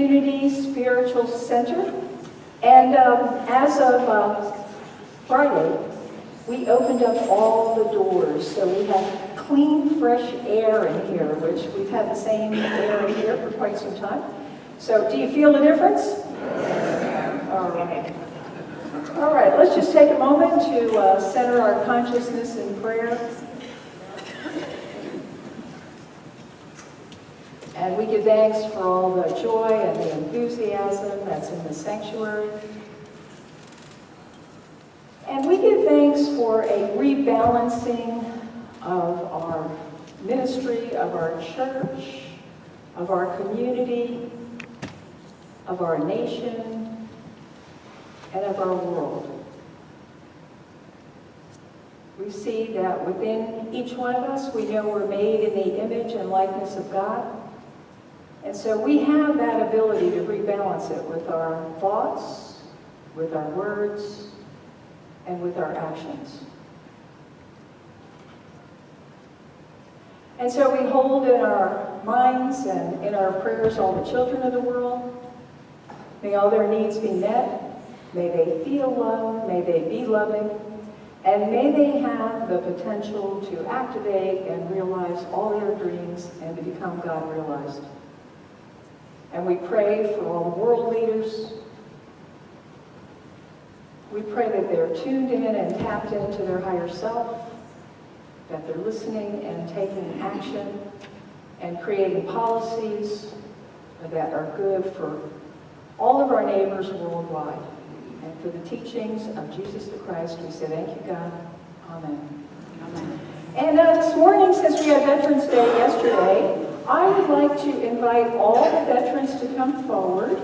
Community Spiritual Center. And as of Friday, we opened up all the doors. So we have clean, fresh air in here, which we've had the same air in here for quite some time. So do you feel the difference? All right. All right, let's just take a moment to center our consciousness in prayer. And we give thanks for all the joy and the enthusiasm that's in the sanctuary. And we give thanks for a rebalancing of our ministry, of our church, of our community, of our nation, and of our world. We see that within each one of us, we know we're made in the image and likeness of God. And so we have that ability to rebalance it with our thoughts, with our words, and with our actions. And so we hold in our minds and in our prayers all the children of the world. May all their needs be met. May they feel loved. May they be loving. And may they have the potential to activate and realize all their dreams and to become God-realized. And we pray for all world leaders. We pray that they're tuned in and tapped into their higher self, that they're listening and taking action and creating policies that are good for all of our neighbors worldwide. And for the teachings of Jesus the Christ, we say thank you, God. Amen. Amen. And this morning, since we had Veterans Day yesterday, I would like to invite all the veterans to come forward.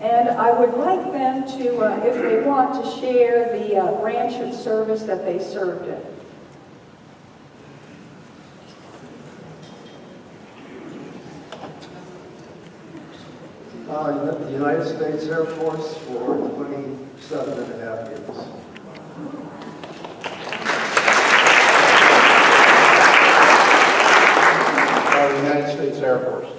And I would like them to, if they want, to share the branch of service that they served in. The United States Air Force for 27.5 years. The United States Air Force.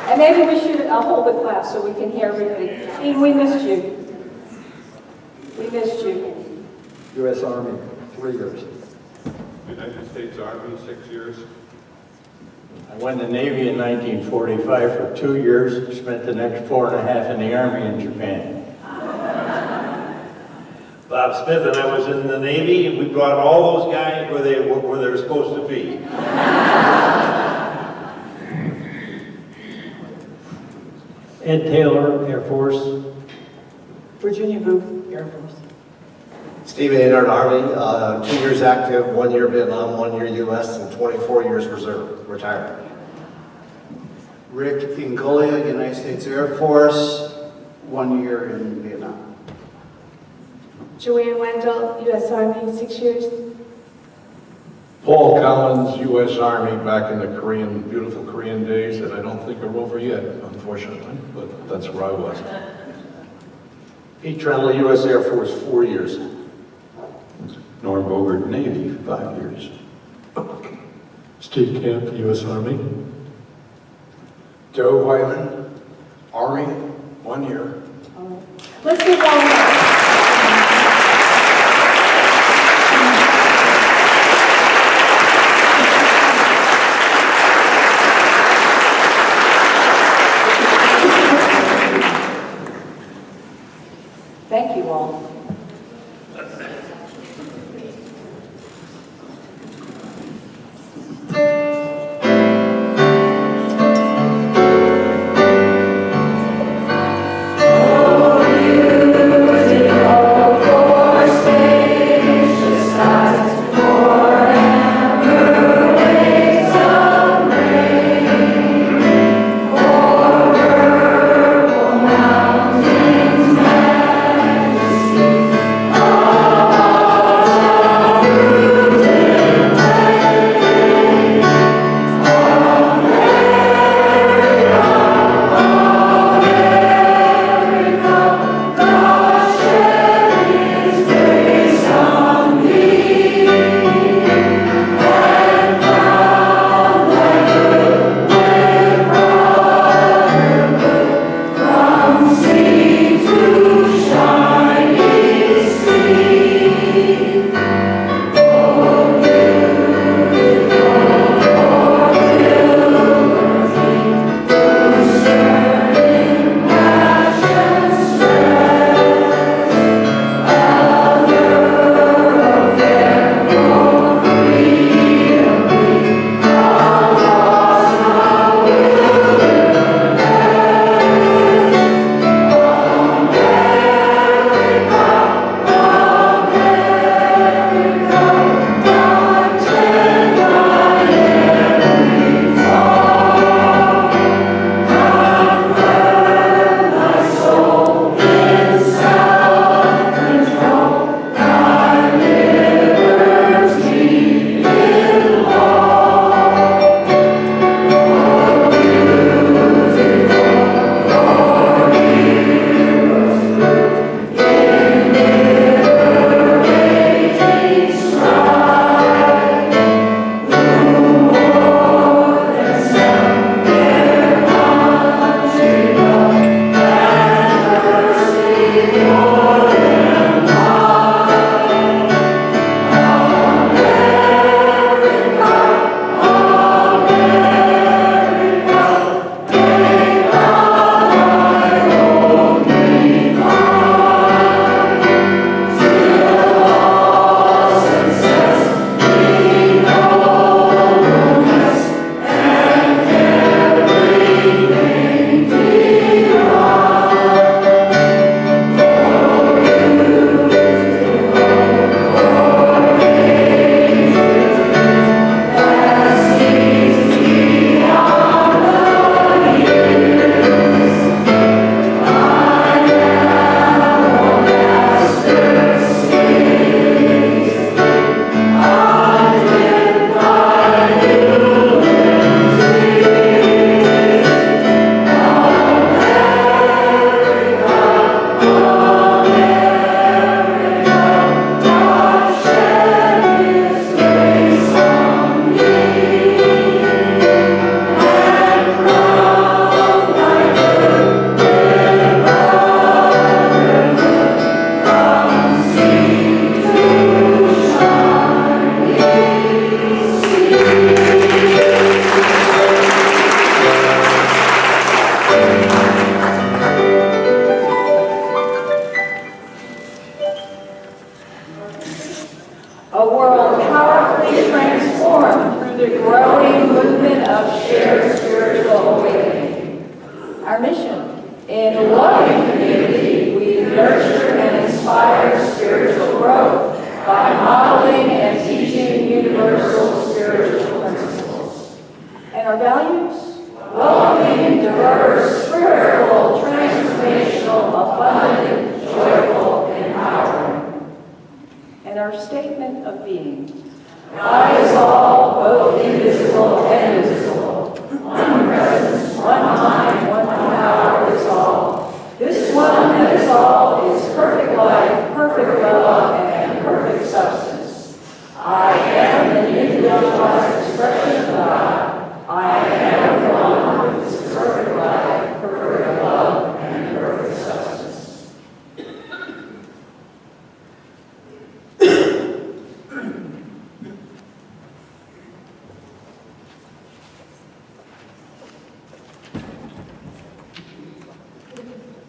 And maybe we should hold the class so we can hear everybody. Gene, we missed you. We missed you. U.S. Army, 3 years. United States Army, 6 years. I went in the Navy in 1945 for 2 years, spent the next 4.5 in the Army in Japan. Bob Smith and I was in the Navy, and we brought all those guys where they were supposed to be. Ed Taylor, Air Force. Virginia Booth, Air Force. Stephen Aynard, Army, 2 years active, 1 year Vietnam, 1 year U.S., and 24 years reserve, retired. Rick Ingolia, United States Air Force, 1 year in Vietnam. Joanne Wendell, U.S. Army, 6 years. Paul Collins, U.S. Army, back in the beautiful Korean days that I don't think are over yet, unfortunately, but that's where I was. Pete Tremblay, U.S. Air Force, 4 years. Norm Bogert, Navy, 5 years. Steve Camp, U.S. Army. Joe Wyland, Army, 1 year. Let's give one Thank you all. Majesty. Our mission: in a loving community, we nurture and inspire spiritual growth by modeling and teaching universal spiritual principles. And our values? Welcoming, diverse, spiritual, transformational, abundant, joyful, empowering. And our statement of being: God is all, both invisible and visible. One presence, one mind, one power is all. This one that is all is perfect life, perfect love, and perfect substance. I am an individualized expression of God. I am the one with this perfect life, perfect love, and perfect substance.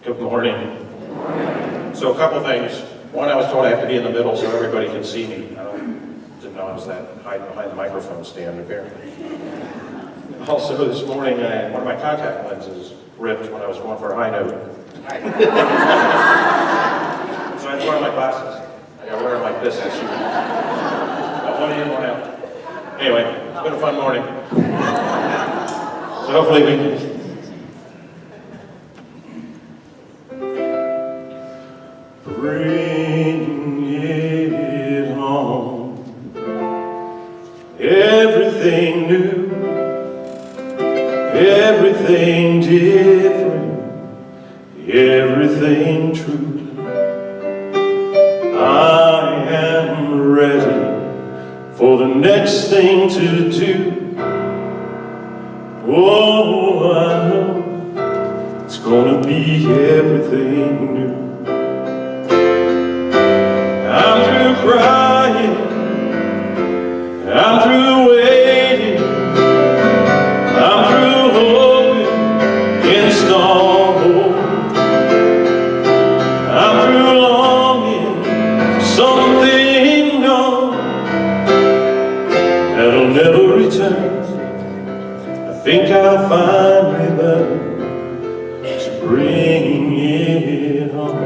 Good morning. So a couple things. One, I was told I have to be in the middle so everybody can see me. Didn't know I was that hiding behind the microphone stand, apparently. Also, this morning, one of my contact lenses ripped when I was going for a high note. So I had to wear my glasses. I got to wear them like this this year. Got one in, one out. Anyway, it's been a fun morning. So hopefully we can... Bring it home. Everything new, everything different, everything true. I am ready for the next thing to do. Oh, I know it's gonna be everything new. I'm through crying, I'm through waiting, I'm through hoping against all hope. I'm through longing for something gone that'll never return. I think I'll finally learn to bring it home.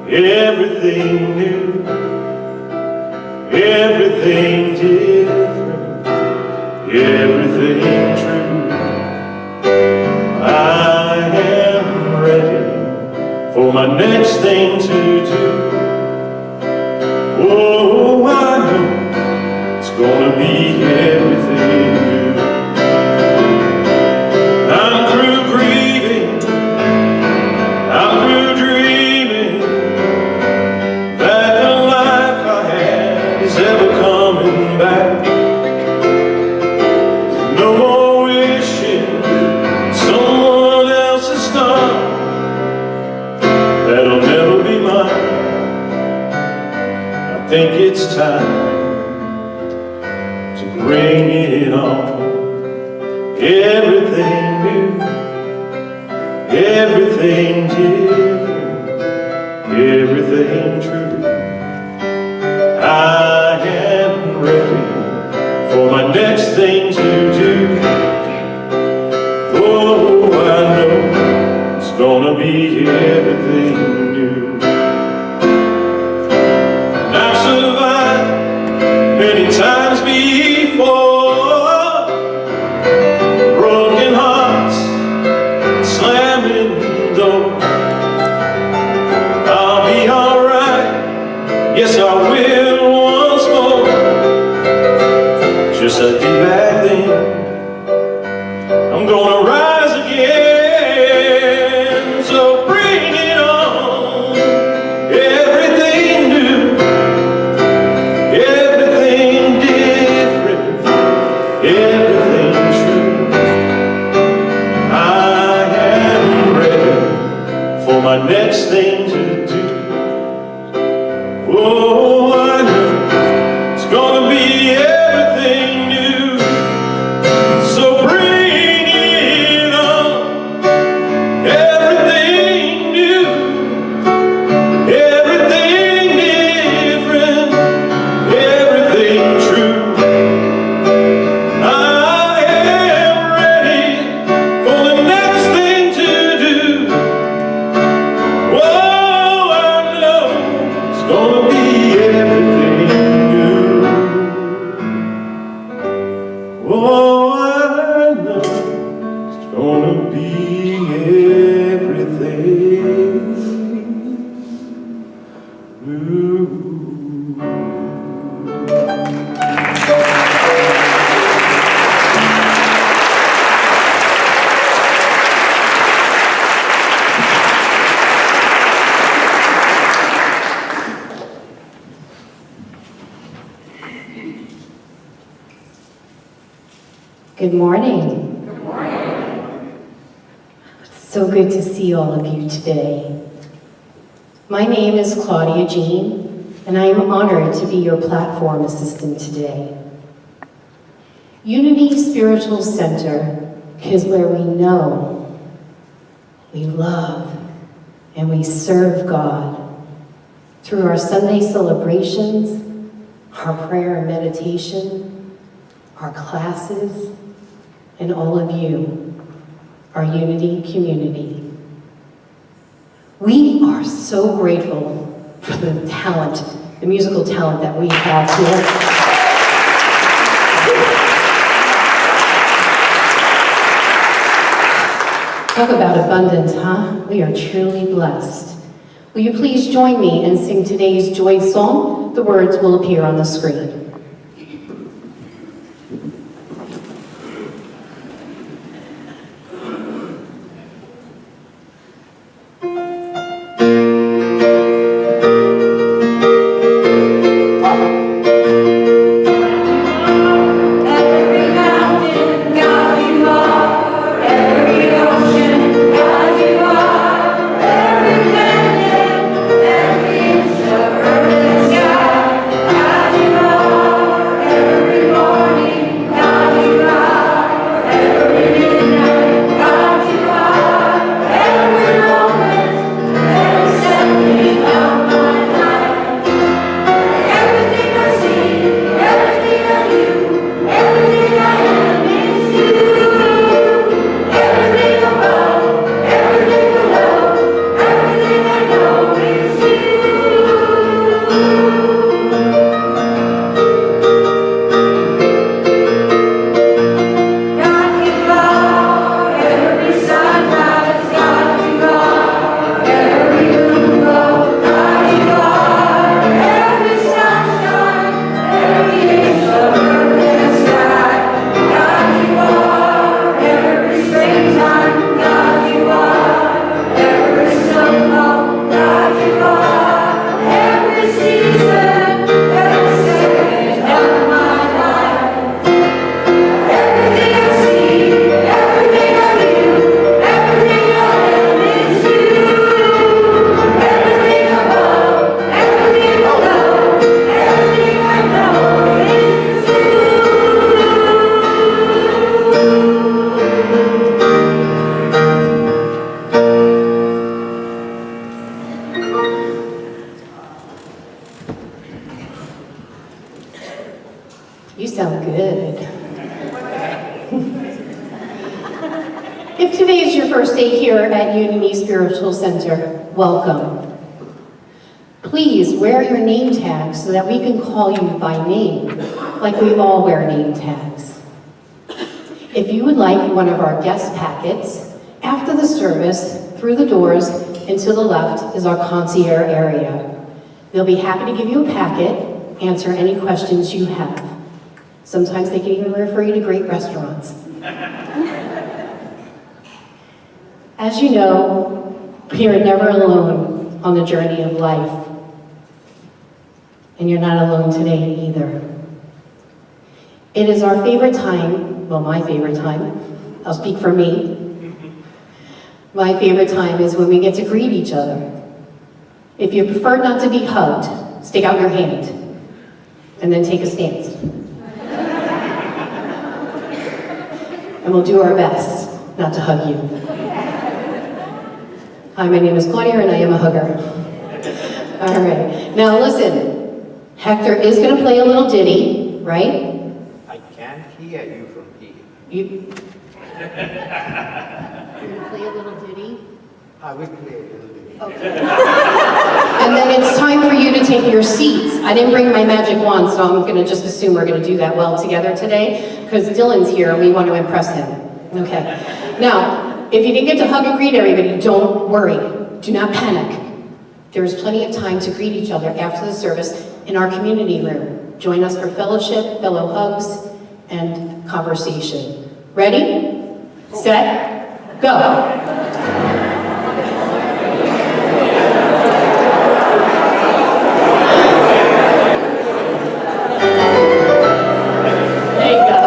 Everything new, everything different, everything true. I am ready for my next thing to do. Oh, I know it's gonna be everything new. I'm through grieving, I'm through dreaming that the life I had is ever coming back. No more wishing someone else's star that'll never be mine. I think it's time to bring it on. Everything new, everything different, everything true. I am ready for my next thing to do. Oh, I know it's gonna be everything new. And I've survived many times before, broken hearts, slamming doors. I'll be alright, yes I will once more, just like I did back then. I'm gonna rise again, so bring it on. Everything new, everything different, everything true. I am ready for my next thing to do. Oh, I know it's gonna be everything new. So bring it on. Everything new, everything different, everything true. I am ready for the next Good morning. Good morning. It's so good to see all of you today. My name is Claudia Jean, and I am honored to be your platform assistant today. Unity Spiritual Center is where we know, we love, and we serve God through our Sunday celebrations, our prayer and meditation, our classes, and all of you, our Unity community. We are so grateful for the talent, the musical talent that we have here. Talk about abundance, huh? We are truly blessed. Will you please join me and sing today's joy song? The words will appear on the screen. You sound good. If today is your first day here at Unity Spiritual Center, welcome. Please wear your name tags so that we can call you by name, like we all wear name tags. If you would like one of our guest packets, after the service, through the doors and to the left is our concierge area. They'll be happy to give you a packet, answer any questions you have. Sometimes they can even refer you to great restaurants. As you know, we are never alone on the journey of life. And you're not alone today either. It is our favorite time, well, my favorite time, I'll speak for me. My favorite time is when we get to greet each other. If you prefer not to be hugged, stick out your hand and then take a stance. And we'll do our best not to hug you. Hi, my name is Claudia and I am a hugger. All right, now listen, Hector is gonna play a little ditty, right? I can't hear you from here. You're gonna play a little ditty? I will play a little bit. Okay. And then it's time for you to take your seats. I didn't bring my magic wand, so I'm gonna just assume we're gonna do that well together today, because Dylan's here and we want to impress him. Okay. Now, if you didn't get to hug and greet everybody, don't worry. Do not panic. There's plenty of time to greet each other after the service in our community room. Join us for fellowship, fellow hugs, and conversation. Ready, set, go. There you go.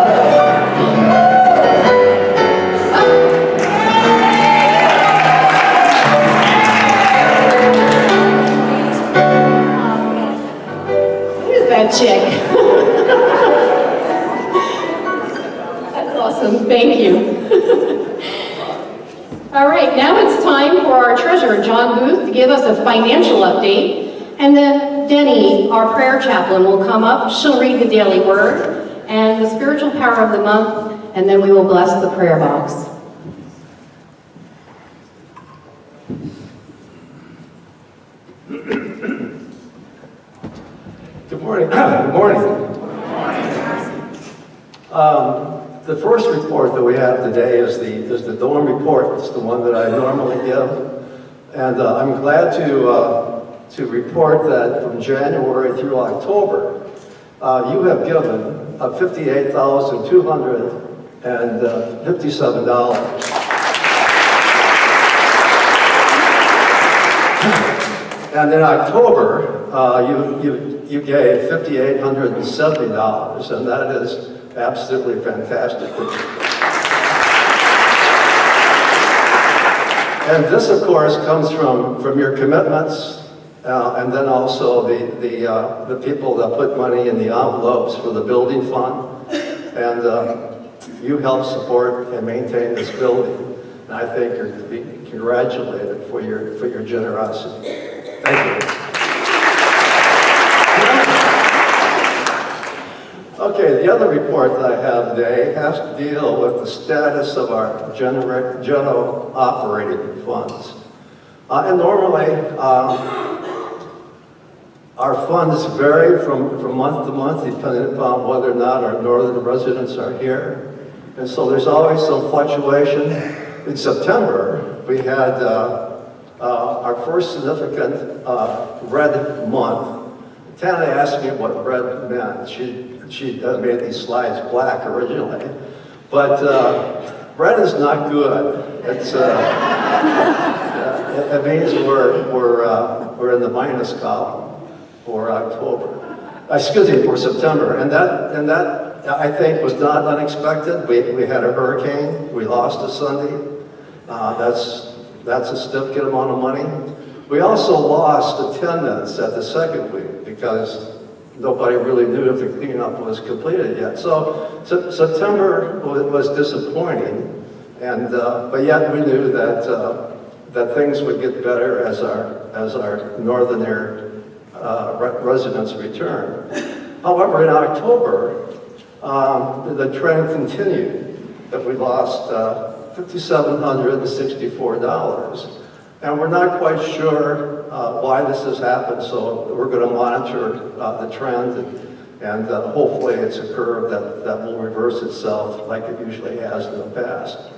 All right, now it's time for our treasurer, John Booth, to give us a financial update. And then Denny, our prayer chaplain, will come up. She'll read the daily word and the spiritual power of the month, and then we will bless the prayer box. Good morning. Good morning. The first report that we have today is the dorm report. It's the one that I normally give, and I'm glad to report that from January through October, you have given $58,257. And in October, you gave $5,870, and that is absolutely fantastic. And this, of course, comes from your commitments, and then also the people that put money in the envelopes for the building fund, and you help support and maintain this building. And I think you're to be congratulated for your generosity. Thank you. Okay, the other report that I have today has to deal with the status of our general operating funds. And normally, our funds vary from month to month depending upon whether or not our northern residents are here. And so there's always some fluctuation. In September, we had our first significant red month. Tana asked me what red meant. She made these slides black originally, but red is not good. It's it means we're in the minus column for October. Excuse me, for September, and that I think was not unexpected. We had a hurricane. We lost a Sunday. That's a significant amount of money. We also lost attendance at the second week because nobody really knew if the cleanup was completed yet. So September was disappointing, and but yet we knew that things would get better as our northern residents returned. However, in October, the trend continued that we lost $5,764. And we're not quite sure why this has happened, so we're going to monitor the trend, and hopefully it's a curve that will reverse itself like it usually has in the past.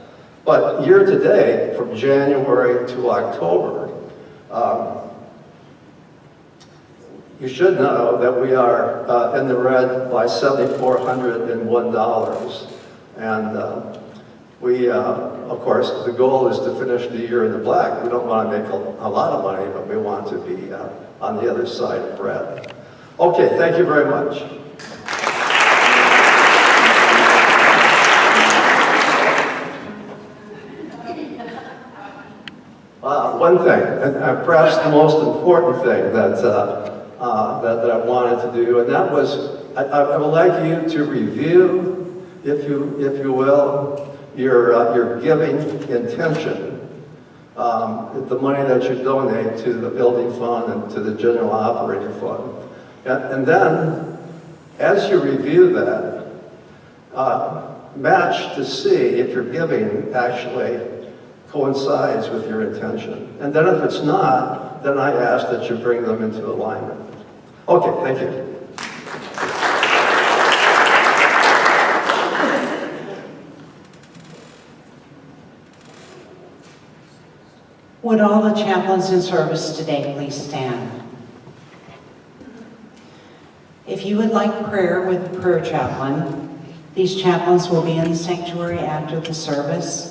But year to date, from January to October, you should know that we are in the red by $7,401. And we, of course, the goal is to finish the year in the black. We don't want to make a lot of money, but we want to be on the other side of red. Okay, thank you very much. One thing, and perhaps the most important thing that I wanted to do, and that was, I would like you to review, if you will, your giving intention, the money that you donate to the building fund and to the general operating fund. And then, as you review that, match to see if your giving actually coincides with your intention. And then if it's not, then I ask that you bring them into alignment. Okay, thank you. Would all the chaplains in service today please stand? If you would like prayer with a prayer chaplain, these chaplains will be in the sanctuary after the service.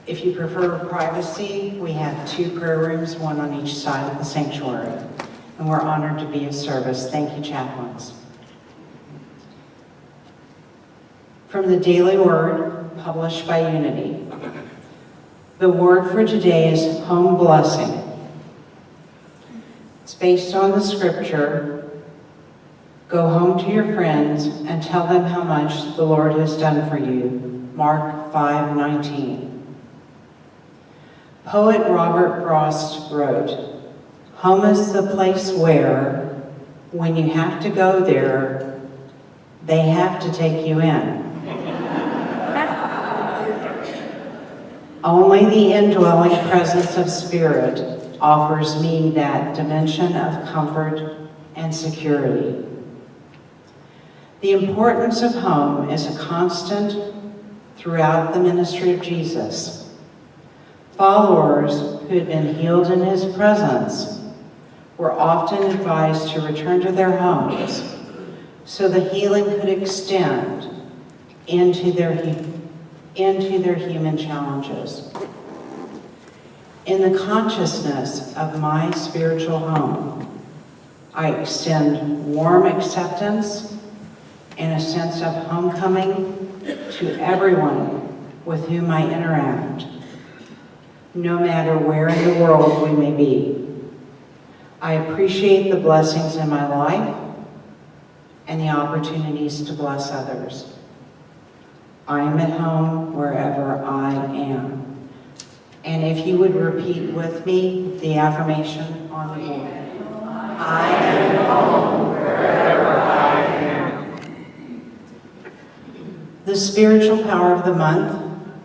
If you prefer privacy, we have 2 prayer rooms, one on each side of the sanctuary. And we're honored to be of service. Thank you, chaplains. From the Daily Word, published by Unity. The word for today is home blessing. It's based on the scripture, go home to your friends and tell them how much the Lord has done for you. Mark 5:19. Poet Robert Frost wrote, "Home is the place where, when you have to go there, they have to take you in." Only the indwelling presence of Spirit offers me that dimension of comfort and security. The importance of home is a constant throughout the ministry of Jesus. Followers who had been healed in his presence were often advised to return to their homes so the healing could extend into their human challenges. In the consciousness of my spiritual home, I extend warm acceptance and a sense of homecoming to everyone with whom I interact, no matter where in the world we may be. I appreciate the blessings in my life and the opportunities to bless others. I am at home wherever I am. And if you would repeat with me the affirmation on the board. I am at home wherever I am. The spiritual power of the month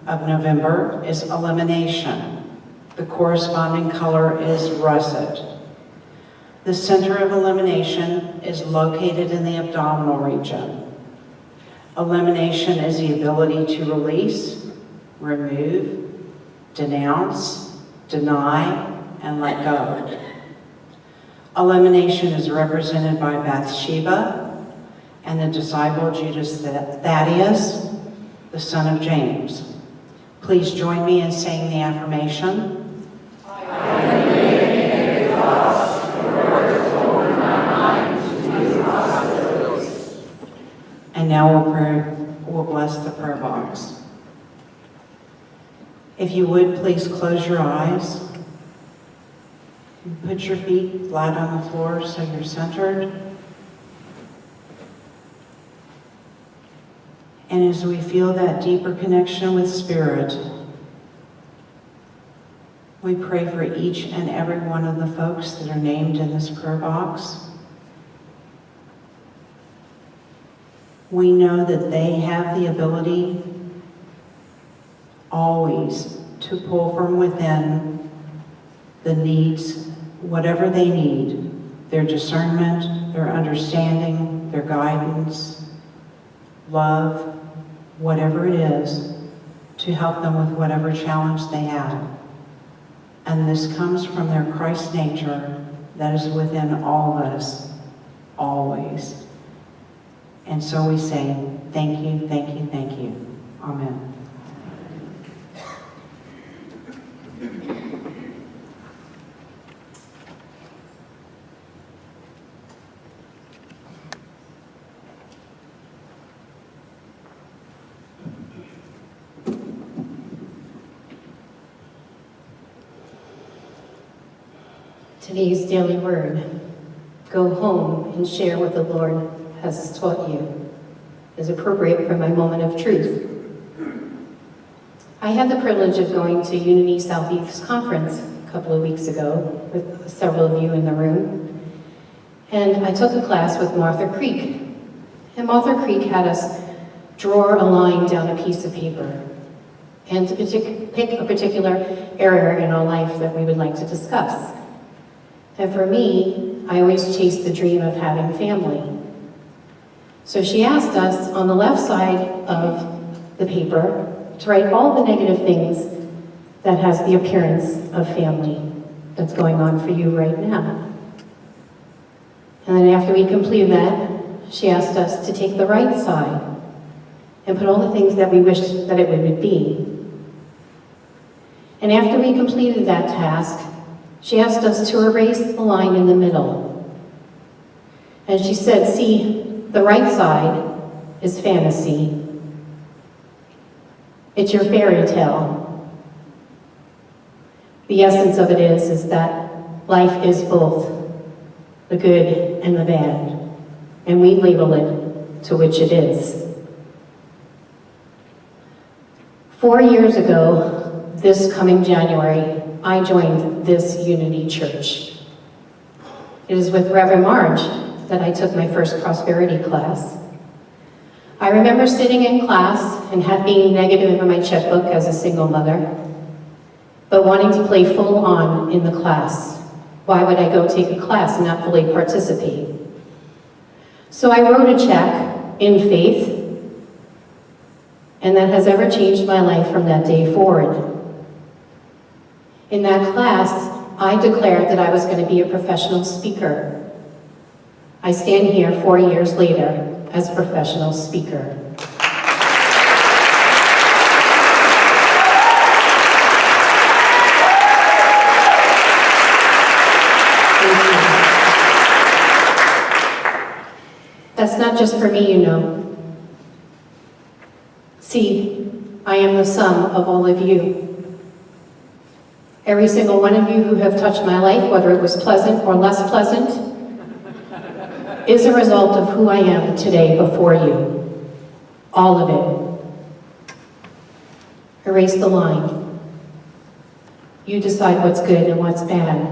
of November is elimination. The corresponding color is russet. The center of elimination is located in the abdominal region. Elimination is the ability to release, remove, denounce, deny, and let go. Elimination is represented by Bathsheba and the disciple Judas Thaddeus, the son of James. Please join me in saying the affirmation. And now we'll bless the prayer box. If you would, please close your eyes. Put your feet flat on the floor so you're centered. And as we feel that deeper connection with Spirit, we pray for each and every one of the folks that are named in this prayer box. We know that they have the ability always to pull from within the needs, whatever they need, their discernment, their understanding, their guidance, love, whatever it is, to help them with whatever challenge they have. And this comes from their Christ nature that is within all of us, always. And so we say, thank you, thank you, thank you. Amen. Today's daily word. Go home and share what the Lord has taught you is appropriate for my moment of truth. I had the privilege of going to Unity Southeast Conference a couple of weeks ago with several of you in the room. And I took a class with Martha Creek. And Martha Creek had us draw a line down a piece of paper and to pick a particular area in our life that we would like to discuss. And for me, I always chased the dream of having family. So she asked us on the left side of the paper to write all the negative things that has the appearance of family that's going on for you right now. And then after we completed that, she asked us to take the right side and put all the things that we wish that it would be. And after we completed that task, she asked us to erase the line in the middle. And she said, see, the right side is fantasy. It's your fairy tale. The essence of it is that life is both the good and the bad, and we label it to which it is. 4 years ago, this coming January, I joined this Unity Church. It is with Reverend Marge that I took my first prosperity class. I remember sitting in class and being negative in my checkbook as a single mother, but wanting to play full on in the class. Why would I go take a class and not fully participate? So I wrote a check in faith, and that has ever changed my life from that day forward. In that class, I declared that I was going to be a professional speaker. I stand here 4 years later as a professional speaker. That's not just for me, you know. See, I am the sum of all of you. Every single one of you who have touched my life, whether it was pleasant or less pleasant, is a result of who I am today before you. All of it. Erase the line. You decide what's good and what's bad.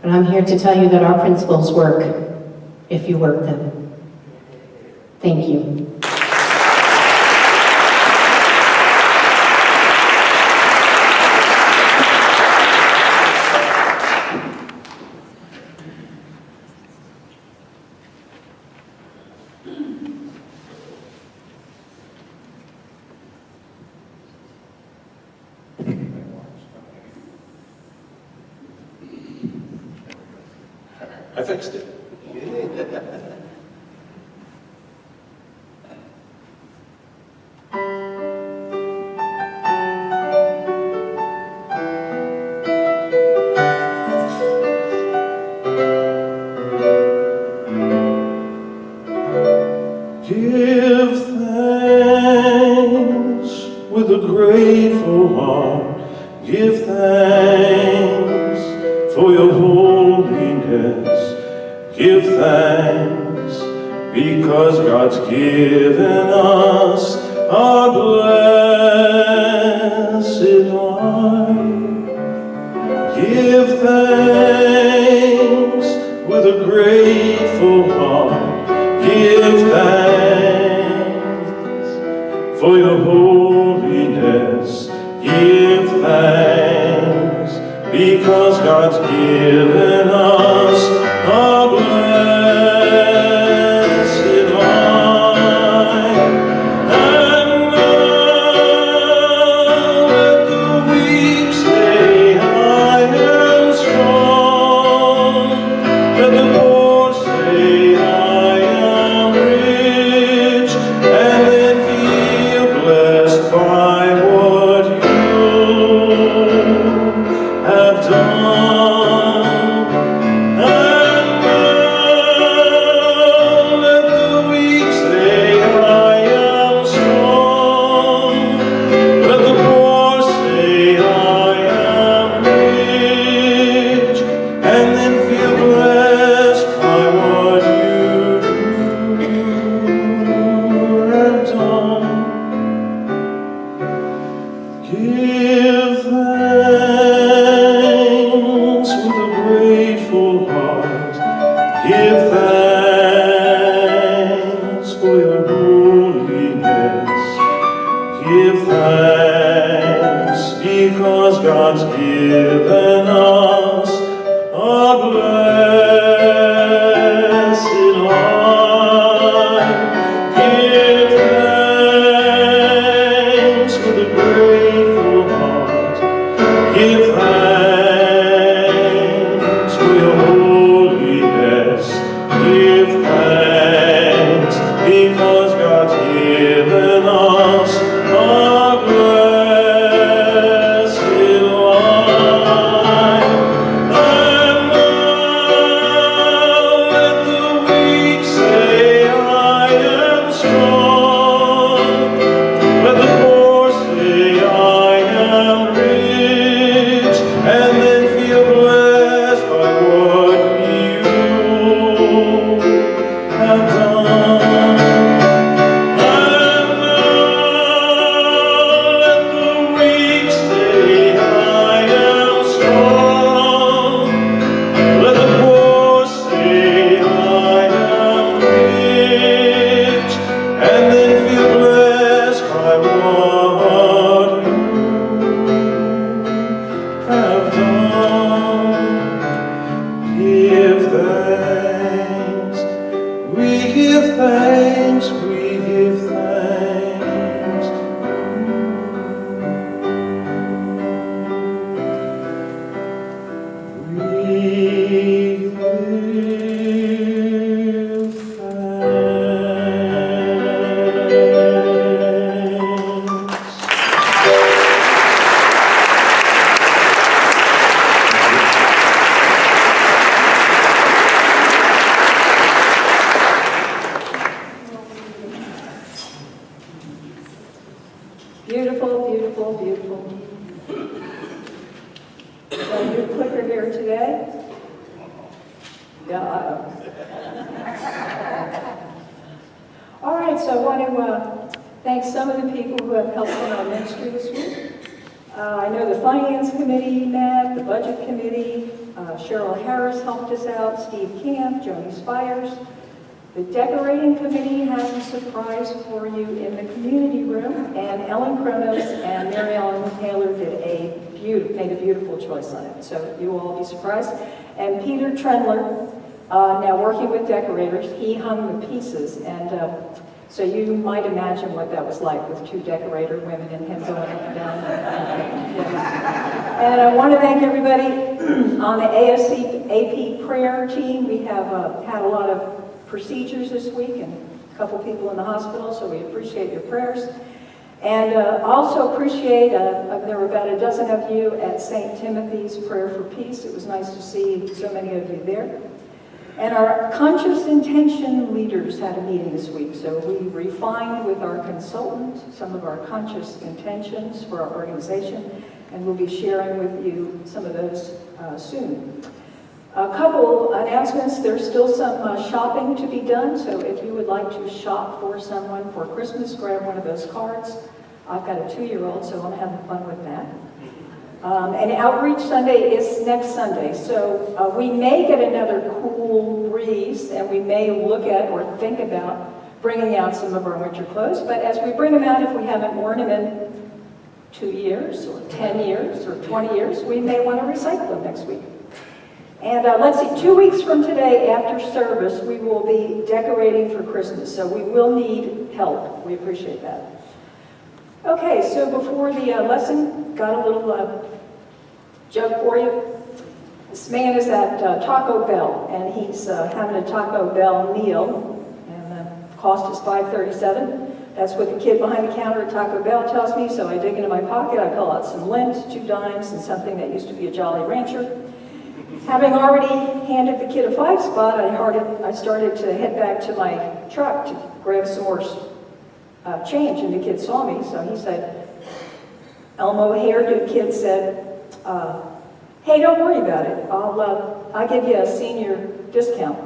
But I'm here to tell you that our principles work if you work them. Thank you. I fixed it. Give thanks with a grateful heart. Give thanks for your holiness. Give thanks because God's given us our blessed life. Give thanks with a grateful heart. Give thanks for your holiness. Give thanks because God's given us a blessed life. And now let the weak say, I am strong. Let the poor say, I am rich, and then feel blessed by what you have done. And now let the weak say, I am strong. Let the poor say, I am rich, and then feel blessed by what you have done. Give thanks with a grateful heart. Give thanks for your holiness. Give thanks because God's given us a blessed life. Give thanks with a grateful heart. Give thanks for your holiness. Give thanks because God's given us a blessed life. And now let the weak say, I am strong. Let the poor say, I am rich, have done. Give thanks, we give thanks, we give thanks. We give thanks. Beautiful, beautiful, beautiful. Got a new clicker here today. Yeah. All right, so I want to thank some of the people who have helped in our ministry this week. I know the Finance Committee met, the Budget Committee, Cheryl Harris helped us out, Steve Camp, Joni Spires. The Decorating Committee has a surprise for you in the community room, and Ellen Kronos and Mary Ellen Taylor made a beautiful choice on it, so you will all be surprised. And Peter Trendler, now working with decorators, he hung the pieces, and so you might imagine what that was like with two decorator women and him going up and down. And I want to thank everybody on the ASCAP prayer team. We have had a lot of procedures this week and a couple people in the hospital, so we appreciate your prayers. And also appreciate, there were about a dozen of you at St. Timothy's Prayer for Peace. It was nice to see so many of you there. And our conscious intention leaders had a meeting this week, so we refined with our consultant some of our conscious intentions for our organization, and we'll be sharing with you some of those soon. A couple announcements. There's still some shopping to be done, so if you would like to shop for someone for Christmas, grab one of those cards. I've got a 2-year-old, so I'm having fun with that. And Outreach Sunday is next Sunday, so we may get another cool breeze, and we may look at or think about bringing out some of our winter clothes, but as we bring them out, if we haven't worn them in 2 years, or 10 years, or 20 years, we may want to recycle them next week. And let's see, 2 weeks from today, after service, we will be decorating for Christmas, so we will need help. We appreciate that. Okay, so before the lesson, got a little joke for you. This man is at Taco Bell, and he's having a Taco Bell meal, and the cost is $5.37. That's what the kid behind the counter at Taco Bell tells me, so I dig into my pocket, I pull out some lint, 2 dimes, and something that used to be a Jolly Rancher. Having already handed the kid a 5 spot, I started to head back to my truck to grab some more change, and the kid saw me, so he said, Elmo hairdo kid said, hey, don't worry about it. I'll give you a senior discount.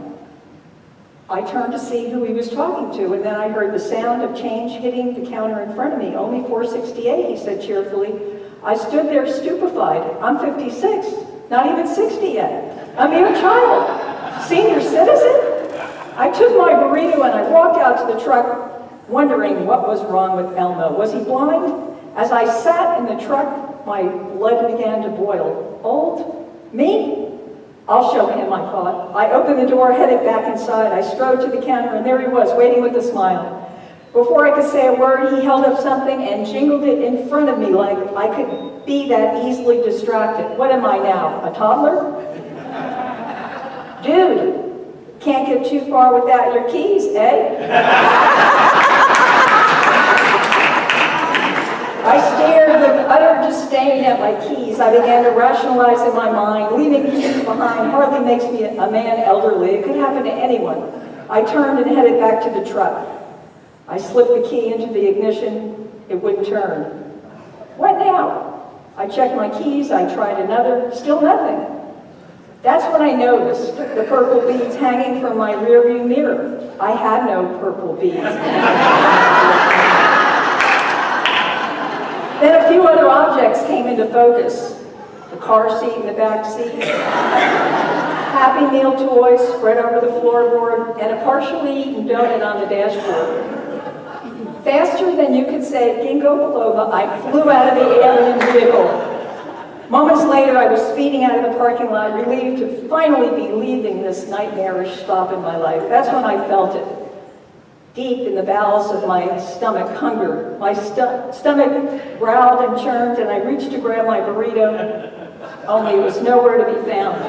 I turned to see who he was talking to, and then I heard the sound of change hitting the counter in front of me. Only $4.68, he said cheerfully. I stood there stupefied. I'm 56, not even 60 yet. A mere child, senior citizen. I took my burrito and I walked out to the truck, wondering what was wrong with Elmo. Was he blind? As I sat in the truck, my blood began to boil. Old? Me? I'll show him, I thought. I opened the door, headed back inside. I strode to the counter, and there he was, waiting with a smile. Before I could say a word, he held up something and jingled it in front of me like I could be that easily distracted. What am I now, a toddler? Dude, can't get too far without your keys, eh? I stared with utter disdain at my keys. I began to rationalize in my mind. Leaving keys behind hardly makes me a man elderly. It could happen to anyone. I turned and headed back to the truck. I slipped the key into the ignition. It wouldn't turn. What now? I checked my keys. I tried another. Still nothing. That's when I noticed the purple beads hanging from my rearview mirror. I had no purple beads. Then a few other objects came into focus. The car seat in the back seat, Happy Meal toys spread over the floorboard, and a partially eaten donut on the dashboard. Faster than you could say Ginkgo biloba, I flew out of the alien vehicle. Moments later, I was speeding out of the parking lot, relieved to finally be leaving this nightmarish stop in my life. That's when I felt it. Deep in the bowels of my stomach, hunger. My stomach growled and churned, and I reached to grab my burrito, only it was nowhere to be found.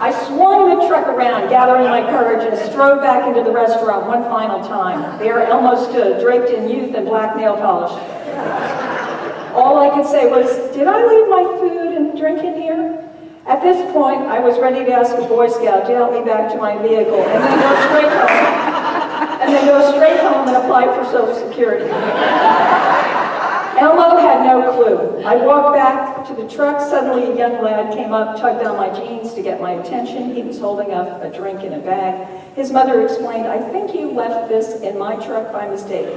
I swung the truck around, gathering my courage, and strode back into the restaurant one final time. There Elmo stood, draped in youth and black nail polish. All I could say was, "Did I leave my food and drink in here?" At this point, I was ready to ask a Boy Scout to help me back to my vehicle and then go straight home and apply for Social Security. Elmo had no clue. I walked back to the truck. Suddenly, a young lad came up, tugged on my jeans to get my attention. He was holding up a drink in a bag. His mother explained, "I think you left this in my truck by mistake."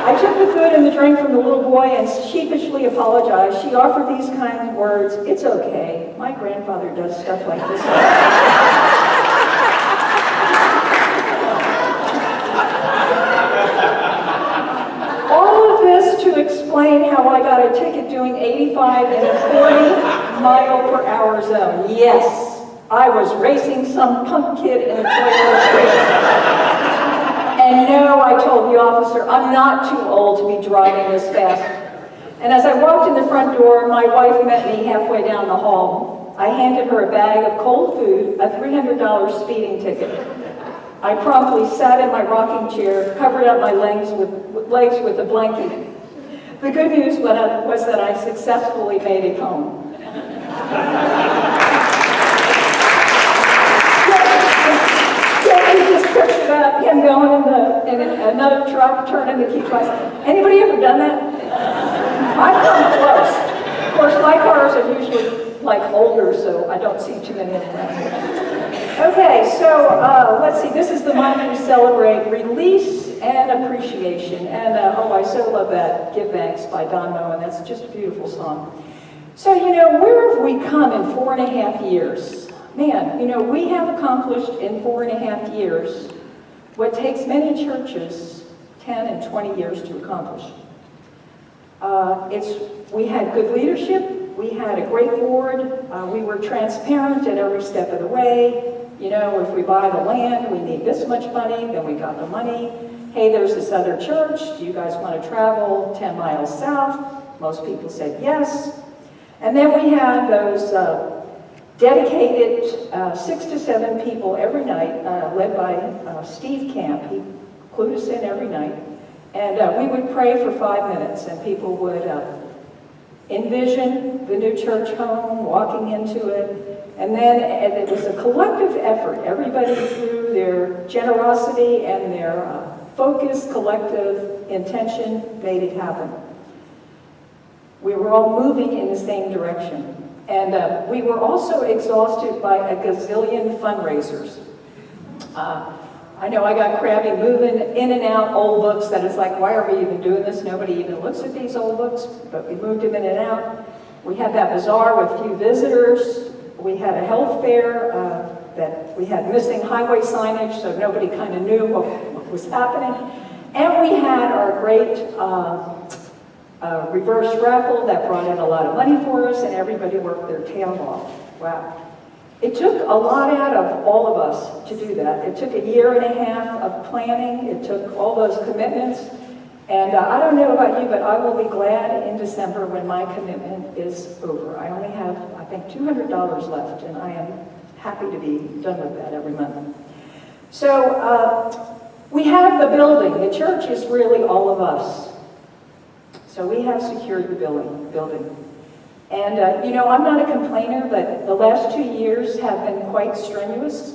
I took the food and the drink from the little boy and sheepishly apologized. She offered these kind words, "It's okay. My grandfather does stuff like this." To explain how I got a ticket doing 85 in a 40-mile-per-hour zone. Yes, I was racing some punk kid in a Toyota Prius. And no, I told the officer, I'm not too old to be driving this fast. And as I walked in the front door, my wife met me halfway down the hall. I handed her a bag of cold food, a $300 speeding ticket. I promptly sat in my rocking chair, covered up my legs with a blanket. The good news was that I successfully made it home. You just picture that, him going in another truck, turning the key twice. Anybody ever done that? I've come close. Of course, my cars are usually like older, so I don't see too many of them. Okay, so let's see. This is the month we celebrate release and appreciation. And oh, I so love that Give Thanks by Don Moen. That's just a beautiful song. So, you know, where have we come in 4.5 years? Man, you know, we have accomplished in 4.5 years what takes many churches 10 and 20 years to accomplish. We had good leadership. We had a great board. We were transparent at every step of the way. You know, if we buy the land, we need this much money, then we got the money. Hey, there's this other church. Do you guys want to travel 10 miles south? Most people said yes. And then we had those dedicated 6 to 7 people every night, led by Steve Camp. He clued us in every night. And we would pray for 5 minutes, and people would envision the new church home, walking into it. And then it was a collective effort. Everybody, through their generosity and their focused collective intention, made it happen. We were all moving in the same direction. And we were also exhausted by a gazillion fundraisers. I know I got crabby moving in and out old books that it's like, why are we even doing this? Nobody even looks at these old books, but we moved them in and out. We had that bazaar with few visitors. We had a health fair that we had missing highway signage, so nobody kind of knew what was happening. And we had our great reverse raffle that brought in a lot of money for us, and everybody worked their tail off. Wow. It took a lot out of all of us to do that. It took 1.5 years of planning. It took all those commitments. And I don't know about you, but I will be glad in December when my commitment is over. I only have, I think, $200 left, and I am happy to be done with that every month. So we have the building. The church is really all of us. So we have secured the building. And, you know, I'm not a complainer, but the last 2 years have been quite strenuous.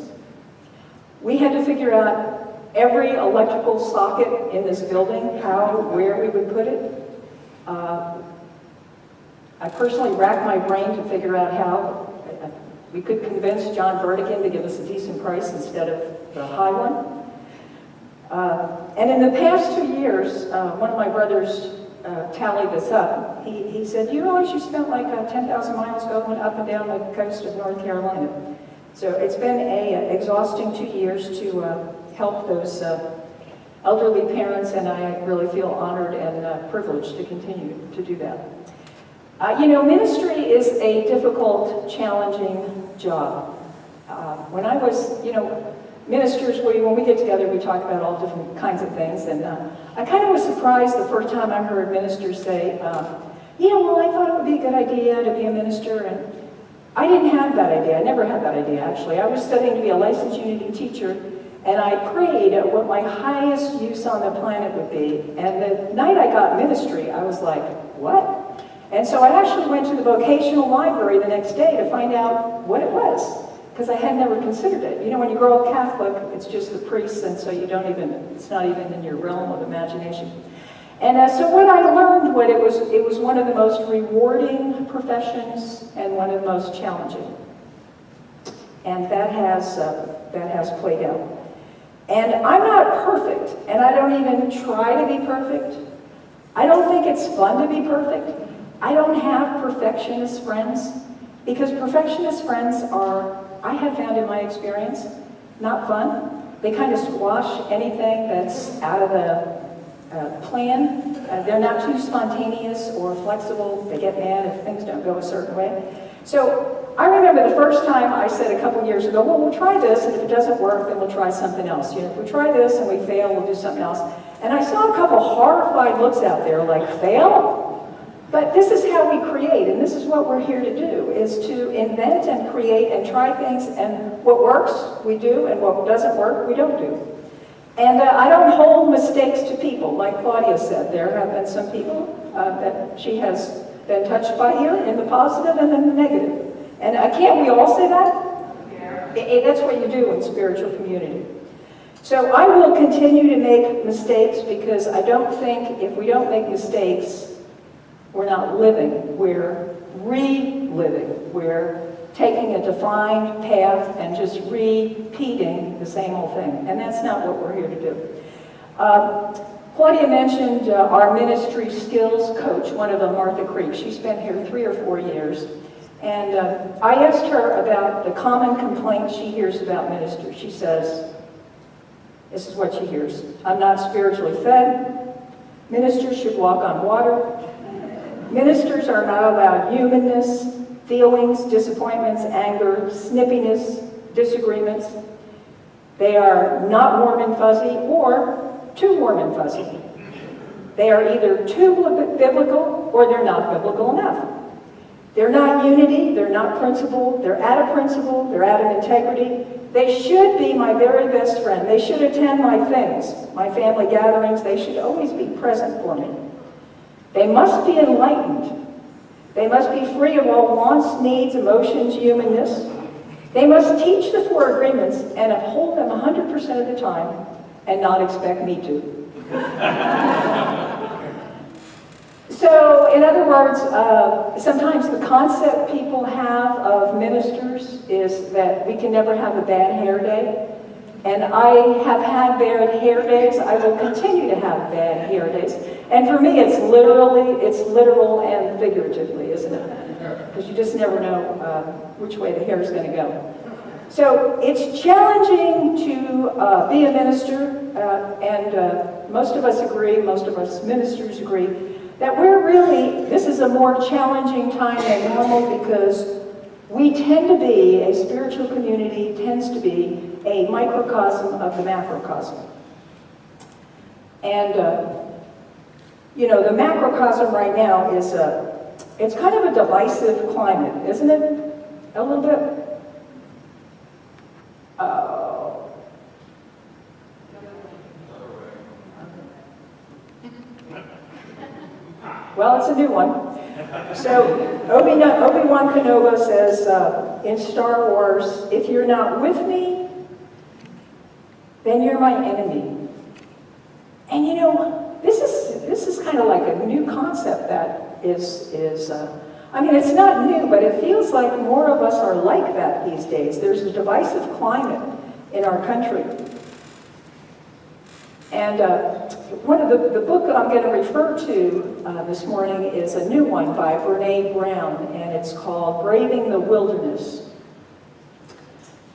We had to figure out every electrical socket in this building, where we would put it. I personally racked my brain to figure out how we could convince John Vertigan to give us a decent price instead of the high one. And in the past 2 years, one of my brothers tallied this up. He said, you realize you spent like 10,000 miles going up and down the coast of North Carolina. So it's been an exhausting 2 years to help those elderly parents, and I really feel honored and privileged to continue to do that. You know, ministry is a difficult, challenging job. When I was, you know, ministers, when we get together, we talk about all different kinds of things, and I kind of was surprised the first time I heard ministers say, yeah, well, I thought it would be a good idea to be a minister, and I didn't have that idea. I never had that idea, actually. I was studying to be a licensed Unity teacher, and I prayed at what my highest use on the planet would be, and the night I got ministry, I was like, what? And so I actually went to the vocational library the next day to find out what it was, because I had never considered it. You know, when you grow up Catholic, it's just the priests, and so you don't even, it's not even in your realm of imagination. And so what I learned, it was one of the most rewarding professions and one of the most challenging. And that has played out. And I'm not perfect, and I don't even try to be perfect. I don't think it's fun to be perfect. I don't have perfectionist friends, because perfectionist friends are, I have found in my experience, not fun. They kind of squash anything that's out of the plan. They're not too spontaneous or flexible. They get mad if things don't go a certain way. So I remember the first time I said a couple years ago, well, we'll try this, and if it doesn't work, then we'll try something else. You know, if we try this and we fail, we'll do something else. And I saw a couple horrified looks out there, like, fail? But this is how we create, and this is what we're here to do, is to invent and create and try things, and what works, we do, and what doesn't work, we don't do. And I don't hold mistakes to people, like Claudia said. There have been some people that she has been touched by here, in the positive and in the negative. And can't we all say that? Yeah. That's what you do in spiritual community. So I will continue to make mistakes, because I don't think if we don't make mistakes, we're not living, we're reliving. We're taking a defined path and just repeating the same old thing. And that's not what we're here to do. Claudia mentioned our ministry skills coach, one of them, Martha Creek. She's been here 3 or 4 years. And I asked her about the common complaints she hears about ministers. She says, this is what she hears: I'm not spiritually fed. Ministers should walk on water. Ministers are not allowed humanness, feelings, disappointments, anger, snippiness, disagreements. They are not warm and fuzzy or too warm and fuzzy. They are either too biblical or they're not biblical enough. They're not unity, they're not principle, they're out of principle, they're out of integrity. They should be my very best friend. They should attend my things, my family gatherings. They should always be present for me. They must be enlightened. They must be free of all wants, needs, emotions, humanness. They must teach the 4 agreements and uphold them 100% of the time and not expect me to. So, in other words, sometimes the concept people have of ministers is that we can never have a bad hair day. And I have had bad hair days. I will continue to have bad hair days. And for me, it's literal and figuratively, isn't it? Because you just never know which way the hair is going to go. So it's challenging to be a minister, and most of us agree, most of us ministers agree, that this is a more challenging time than normal, because we tend to be, a spiritual community tends to be a microcosm of the macrocosm. And, you know, the macrocosm right now is, it's kind of a divisive climate, isn't it? A little bit? Well, it's a new one. So Obi-Wan Kenobi says in Star Wars, if you're not with me, then you're my enemy. And you know, this is kind of like a new concept that is I mean, it's not new, but it feels like more of us are like that these days. There's a divisive climate in our country. And one of the book I'm going to refer to this morning is a new one by Brene Brown, and it's called Braving the Wilderness.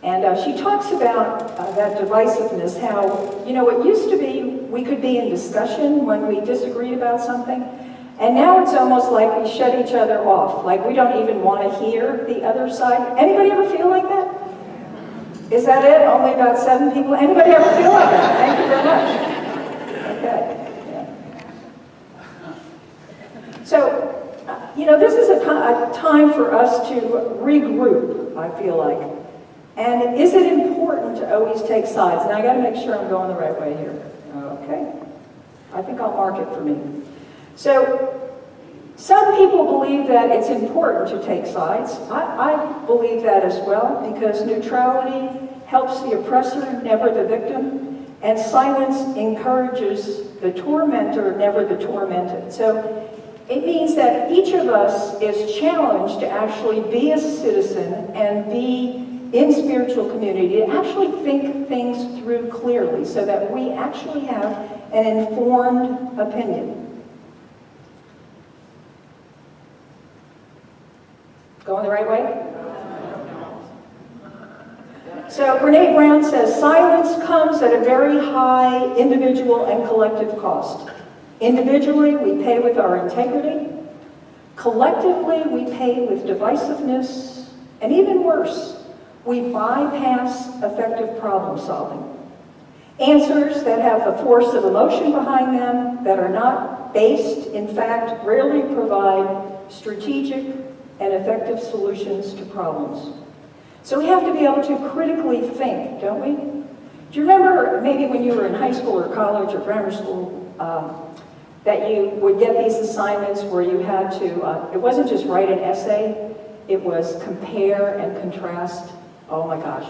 And she talks about that divisiveness, how, you know, it used to be we could be in discussion when we disagreed about something, And now it's almost like we shut each other off, like we don't even want to hear the other side. Anybody ever feel like that? Is that it? Only about 7 people? Anybody ever feel like that? Thank you very much. Okay. Yeah. So, this is a time for us to regroup, I feel like. And is it important to always take sides? And I got to make sure I'm going the right way here. Okay. I think I'll mark it for me. So, some people believe that it's important to take sides. I believe that as well, because neutrality helps the oppressor, never the victim, and silence encourages the tormentor, never the tormented. So it means that each of us is challenged to actually be a citizen and be in spiritual community, to actually think things through clearly so that we actually have an informed opinion. Going the right way? So Brene Brown says, silence comes at a very high individual and collective cost. Individually, we pay with our integrity. Collectively, we pay with divisiveness. And even worse, we bypass effective problem solving. Answers that have the force of emotion behind them, that are not based, in fact, rarely provide strategic and effective solutions to problems. So we have to be able to critically think, don't we? Do you remember maybe when you were in high school or college or grammar school that you would get these assignments where you had to, it wasn't just write an essay, it was compare and contrast. Oh my gosh.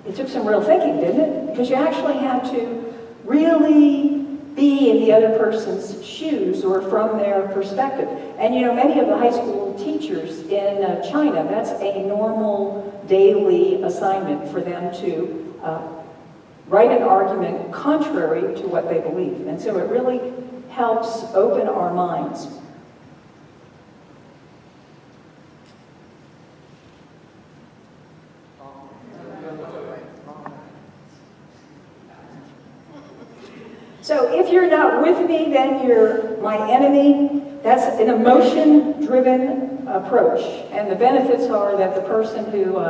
It took some real thinking, didn't it? Because you actually had to really be in the other person's shoes or from their perspective. And many of the high school teachers in China, that's a normal daily assignment for them to write an argument contrary to what they believe. And so it really helps open our minds. So if you're not with me, then you're my enemy. That's an emotion-driven approach. And the benefits are that the person who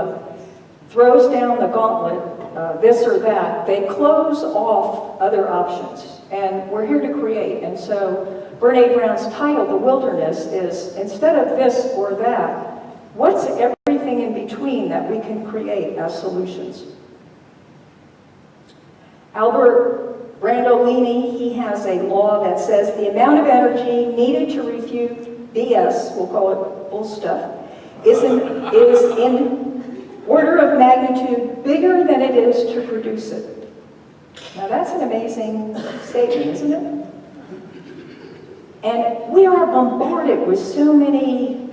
throws down the gauntlet, this or that, they close off other options. And we're here to create. And so Brene Brown's title, The Wilderness, is instead of this or that, what's everything in between that we can create as solutions? Albert Brandolini, he has a law that says the amount of energy needed to refute BS, we'll call it bull stuff, is in order of magnitude bigger than it is to produce it. Now that's an amazing statement, isn't it? And we are bombarded with so many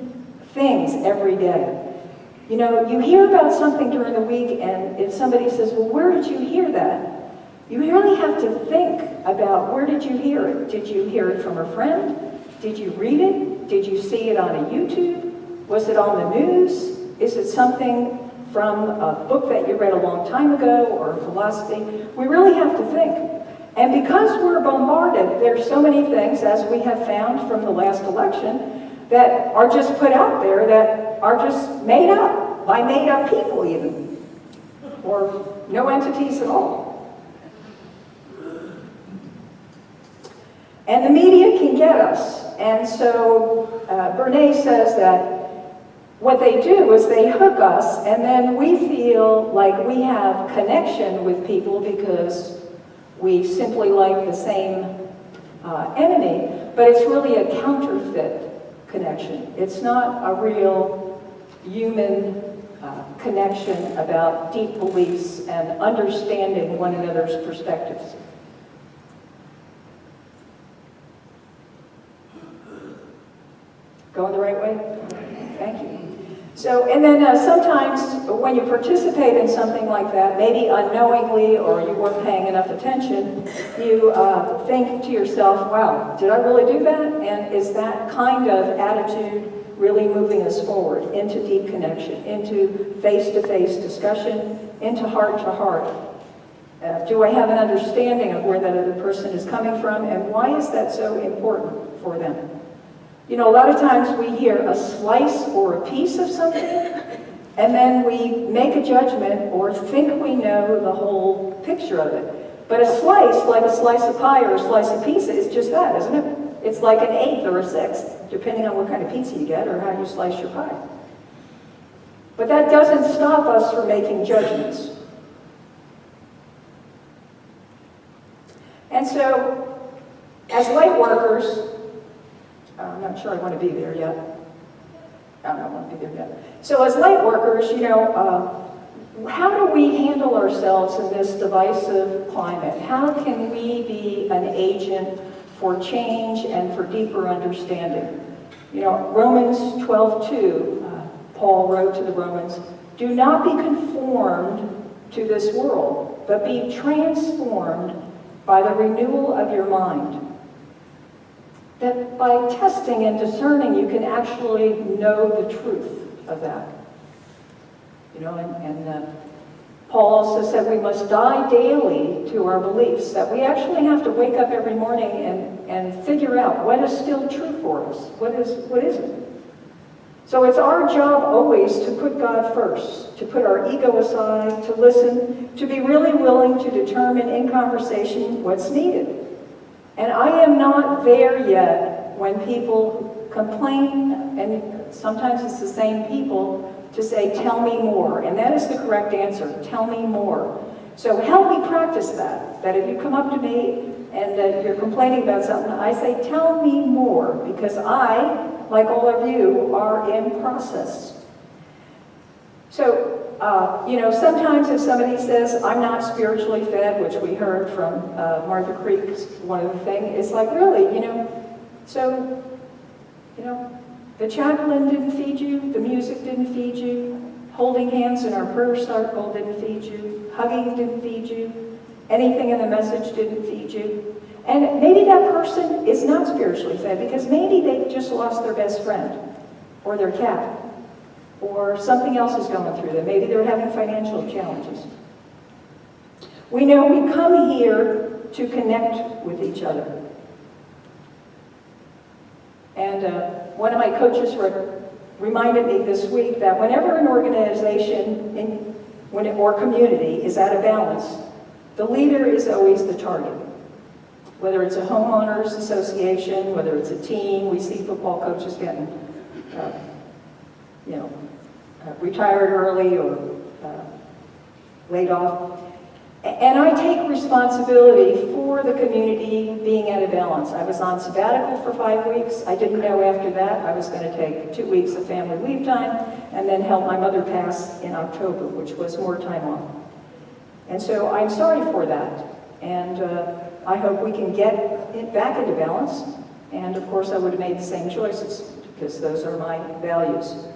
things every day. You hear about something during the week, and if somebody says, well, where did you hear that? You really have to think about, where did you hear it? Did you hear it from a friend? Did you read it? Did you see it on a YouTube? Was it on the news? Is it something from a book that you read a long time ago, or philosophy? We really have to think. And because we're bombarded, there's so many things, as we have found from the last election, that are just put out there that are just made up, by made up people even, or no entities at all. And the media can get us. And so Brene says that what they do is they hook us, and then we feel like we have connection with people because we simply like the same enemy, but it's really a counterfeit connection. It's not a real human connection about deep beliefs and understanding one another's perspectives. Going the right way? Thank you. So, and then sometimes when you participate in something like that, maybe unknowingly or you weren't paying enough attention, you think to yourself, wow, did I really do that? And is that kind of attitude really moving us forward into deep connection, into face-to-face discussion, into heart-to-heart? Do I have an understanding of where that other person is coming from, and why is that so important for them? You know, a lot of times we hear a slice or a piece of something, and then we make a judgment or think we know the whole picture of it. But a slice, like a slice of pie or a slice of pizza, is just that, isn't it? It's like an eighth or a sixth, depending on what kind of pizza you get or how you slice your pie. But that doesn't stop us from making judgments. And so, as light workers, I'm not sure I want to be there yet. I don't want to be there yet. So as light workers, you know, how do we handle ourselves in this divisive climate? How can we be an agent for change and for deeper understanding? You know, Romans 12:2, Paul wrote to the Romans, "Do not be conformed to this world, but be transformed by the renewal of your mind." That by testing and discerning, you can actually know the truth of that. You know, and Paul also said we must die daily to our beliefs, that we actually have to wake up every morning and figure out what is still true for us, what isn't. So it's our job always to put God first, to put our ego aside, to listen, to be really willing to determine in conversation what's needed. And I am not there yet when people complain, and sometimes it's the same people, to say, tell me more. And that is the correct answer, tell me more. So help me practice that if you come up to me and you're complaining about something, I say, tell me more, because I, like all of you, are in process. So, you know, sometimes if somebody says, I'm not spiritually fed, which we heard from Martha Creek's one of the things, it's like, really, you know, so, you know, the chaplain didn't feed you, the music didn't feed you, holding hands in our prayer circle didn't feed you, hugging didn't feed you, anything in the message didn't feed you. And maybe that person is not spiritually fed because maybe they just lost their best friend or their cat or something else is going through them. Maybe they're having financial challenges. We know we come here to connect with each other. And one of my coaches reminded me this week that whenever an organization or community is out of balance, the leader is always the target. Whether it's a homeowners association, whether it's a team, we see football coaches getting, you know, retired early or laid off. And I take responsibility for the community being out of balance. I was on sabbatical for 5 weeks. I didn't know after that I was going to take 2 weeks of family leave time and then help my mother pass in October, which was more time off. And so I'm sorry for that. And I hope we can get it back into balance. And of course I would have made the same choices because those are my values.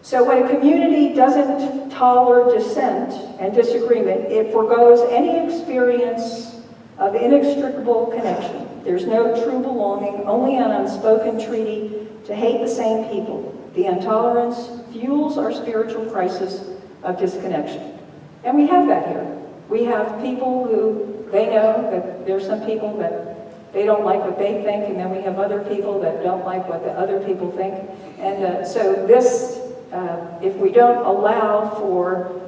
So when a community doesn't tolerate dissent and disagreement, it forgoes any experience of inextricable connection. There's no true belonging, only an unspoken treaty to hate the same people. The intolerance fuels our spiritual crisis of disconnection. And we have that here. We have people who, they know that there's some people that they don't like what they think, and then we have other people that don't like what the other people think. And so this, if we don't allow for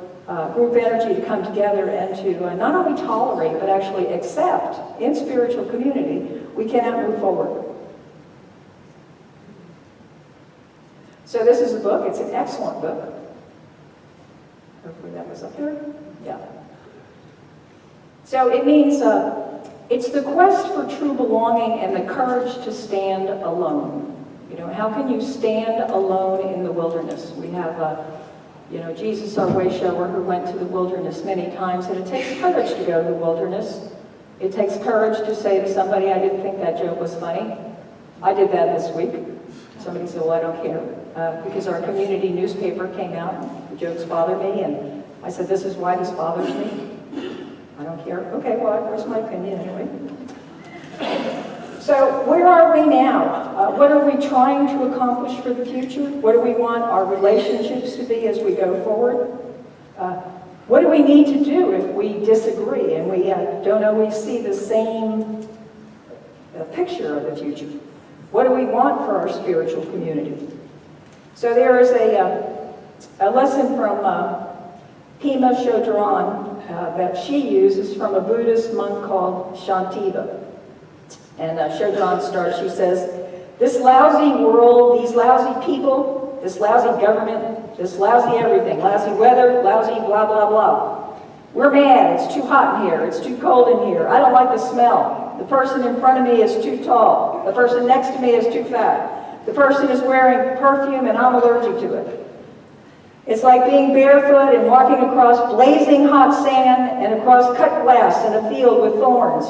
group energy to come together and to not only tolerate, but actually accept in spiritual community, we cannot move forward. So this is a book. It's an excellent book. Hopefully that was up there. Yeah. So it means it's the quest for true belonging and the courage to stand alone. You know, how can you stand alone in the wilderness? We have, you know, Jesus, our way shower, who went to the wilderness many times, and it takes courage to go to the wilderness. It takes courage to say to somebody, I didn't think that joke was funny. I did that this week. Somebody said, well, I don't care. Because our community newspaper came out, and the jokes bother me, and I said, this is why this bothers me. I don't care. Okay, well, where's my opinion anyway? So where are we now? What are we trying to accomplish for the future? What do we want our relationships to be as we go forward? What do we need to do if we disagree and we don't always see the same picture of the future? What do we want for our spiritual community? So there is a lesson from Pema Chodron that she uses from a Buddhist monk called Shantiva. And Chodron starts, she says, this lousy world, these lousy people, this lousy government, this lousy everything, lousy weather, lousy blah, blah, blah. We're mad, it's too hot in here, it's too cold in here, I don't like the smell. The person in front of me is too tall, the person next to me is too fat, the person is wearing perfume and I'm allergic to it. It's like being barefoot and walking across blazing hot sand and across cut glass in a field with thorns.